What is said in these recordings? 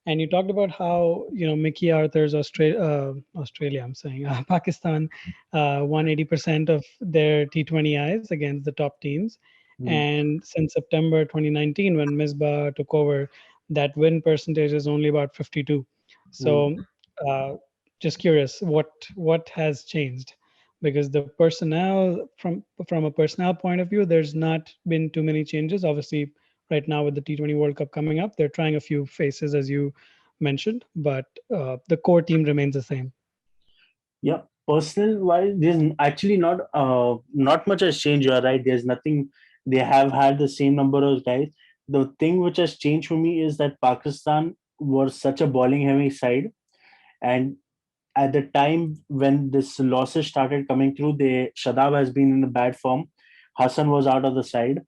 And you talked about how, Mickey Arthur's Australia, I'm saying, Pakistan, won 80% of their T20Is against the top teams. Mm, And since September 2019, when Misbah took over, that win percentage is only about 52. mm. So, uh, just curious, what has changed? Because the personnel, from a personnel point of view, there's not been too many changes. Obviously, right now with the T20 World Cup coming up, they're trying a few faces, as you mentioned, but the core team remains the same. Yeah, personal wise, there's actually not much has changed. You're right. There's nothing. They have had the same number of guys. The thing which has changed for me is that Pakistan was such a bowling heavy side, and at the time when this losses started coming through, Shadab has been in a bad form. Hassan was out of the side.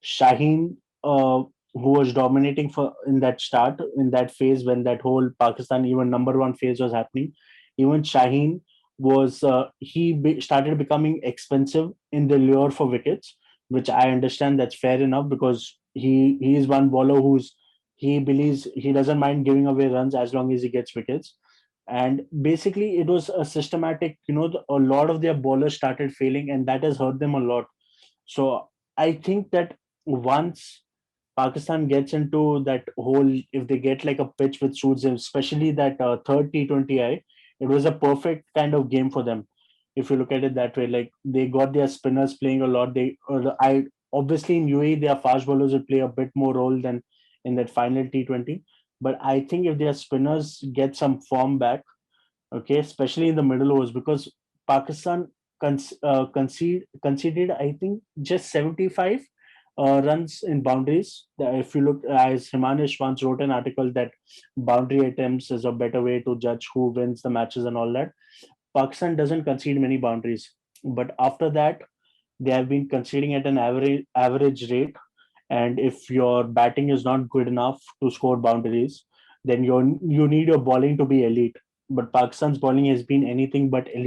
Shaheen, who was dominating for in that start in that phase when that whole Pakistan even number one phase was happening, even Shaheen was started becoming expensive in the lure for wickets, which I understand that's fair enough because he is one bowler he believes he doesn't mind giving away runs as long as he gets wickets. And basically, it was a systematic. A lot of their bowlers started failing, and that has hurt them a lot. So I think that once Pakistan gets into that whole, if they get like a pitch which suits them, especially that third T20I, it was a perfect kind of game for them. If you look at it that way, like they got their spinners playing a lot. I obviously in UAE their fast bowlers will play a bit more role than in that final T20. But I think if their spinners get some form back, okay, especially in the middle overs, because Pakistan conceded, I think, just 75 runs in boundaries. If you look, as Himanish once wrote an article that boundary attempts is a better way to judge who wins the matches and all that. Pakistan doesn't concede many boundaries, but after that, they have been conceding at an average rate. And if your batting is not good enough to score boundaries, then you need your bowling to be elite. But Pakistan's bowling has been anything but elite